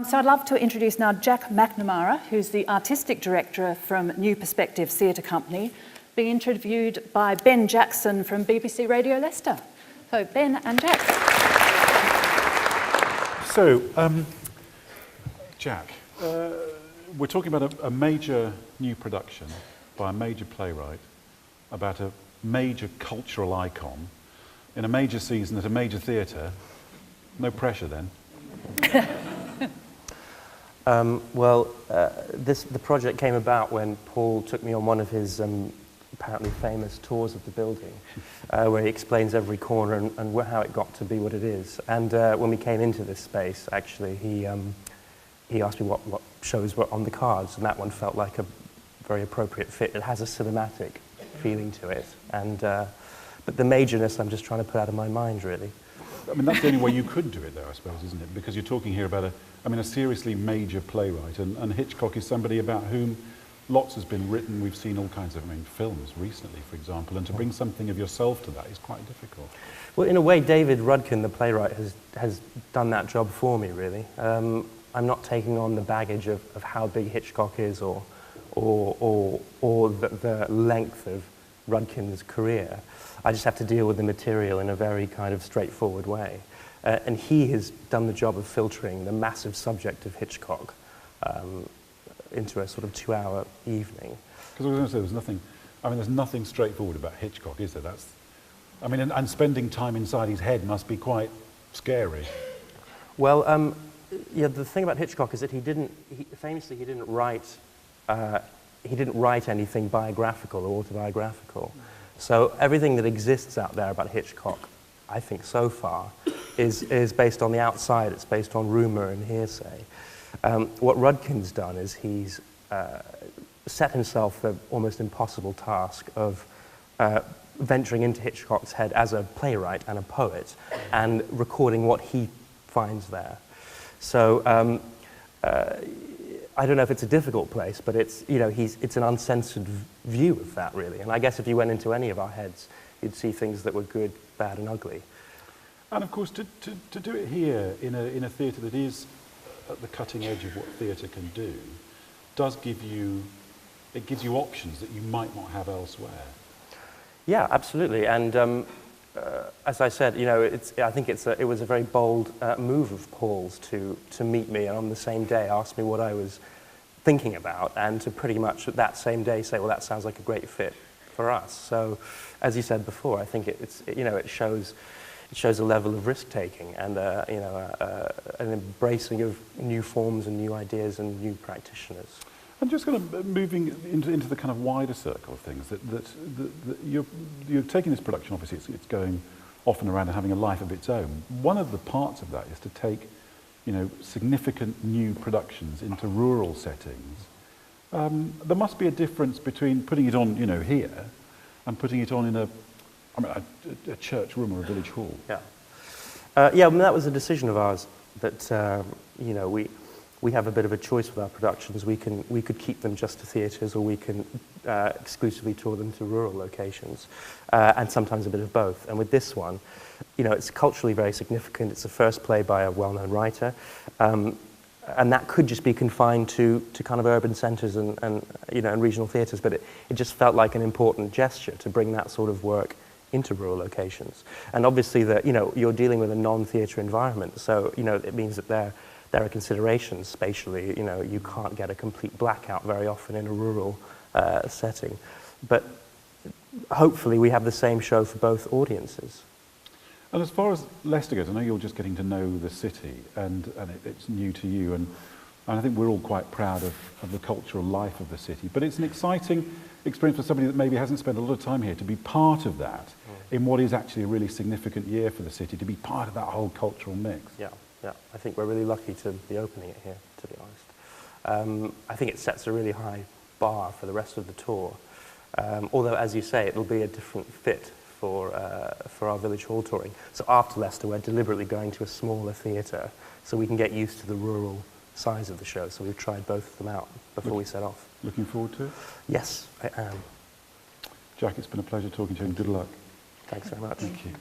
So I'd love to introduce now Jack McNamara, who's the artistic director from New Perspective Theatre Company, being interviewed by Ben Jackson from BBC Radio Leicester. So Ben and Jack. So, Jack, we're talking about a major new production by a major playwright about a major cultural icon in a major season at a major theatre. No pressure then. The project came about when Paul took me on one of his apparently famous tours of the building, where he explains every corner and how it got to be what it is. And when we came into this space, actually, he asked me what shows were on the cards, and that one felt like a very appropriate fit. It has a cinematic feeling to it, and but the majorness I'm just trying to put out of my mind, really. I mean, that's the only way you could do it, though, I suppose, isn't it? Because you're talking here about a seriously major playwright, and Hitchcock is somebody about whom lots has been written. We've seen all kinds of films recently, for example, and to bring something of yourself to that is quite difficult. Well, in a way, David Rudkin, the playwright, has done that job for me, really. I'm not taking on the baggage of how big Hitchcock is or the length of Rudkin's career. I just have to deal with the material in a very kind of straightforward way. And he has done the job of filtering the massive subject of Hitchcock into a sort of 2-hour evening. Because I was going to say, there's nothing straightforward about Hitchcock, is there? And spending time inside his head must be quite scary. Well, yeah, the thing about Hitchcock is that he didn't write anything biographical or autobiographical. So everything that exists out there about Hitchcock, I think so far, is based on the outside. It's based on rumor and hearsay. What Rudkin's done is he's set himself the almost impossible task of venturing into Hitchcock's head as a playwright and a poet and recording what he finds there. So I don't know if it's a difficult place, but it's an uncensored view of that, really. And I guess if you went into any of our heads, you'd see things that were good, bad, and ugly. And of course, to do it here in a theatre that is at the cutting edge of what theatre can do, gives you options that you might not have elsewhere. Yeah, absolutely. And as I said, I think it was a very bold move of Paul's to meet me and on the same day ask me what I was thinking about, and to pretty much that same day say, well, that sounds like a great fit for us. So, as you said before, I think it shows a level of risk-taking and an embracing of new forms and new ideas and new practitioners. And just kind of moving into the kind of wider circle of things, that you're taking this production, obviously it's going off and around and having a life of its own. One of the parts of that is to take, significant new productions into rural settings. There must be a difference between putting it on, here, and putting it on in a church room or a village hall. Yeah. That was a decision of ours that, we have a bit of a choice with our productions. We could keep them just to theatres, or we can exclusively tour them to rural locations, and sometimes a bit of both. And with this one, it's culturally very significant. It's the first play by a well-known writer, and that could just be confined to kind of urban centres and regional theatres. But it just felt like an important gesture to bring that sort of work into rural locations. And obviously, you're dealing with a non-theatre environment, so it means that there are considerations spatially. You can't get a complete blackout very often in a rural setting. But hopefully we have the same show for both audiences. And as far as Leicester goes, I know you're just getting to know the city, and it's new to you, and I think we're all quite proud of the cultural life of the city. But it's an exciting experience for somebody that maybe hasn't spent a lot of time here to be part of that in what is actually a really significant year for the city, to be part of that whole cultural mix. Yeah. I think we're really lucky to be opening it here, to be honest. I think it sets a really high bar for the rest of the tour. Although, as you say, it'll be a different fit for our village hall touring. So after Leicester, we're deliberately going to a smaller theatre so we can get used to the rural size of the show. So we've tried both of them out before we set off. Looking forward to it? Yes, I am. Jack, it's been a pleasure talking to you, and good luck. Thanks very much. Thank you.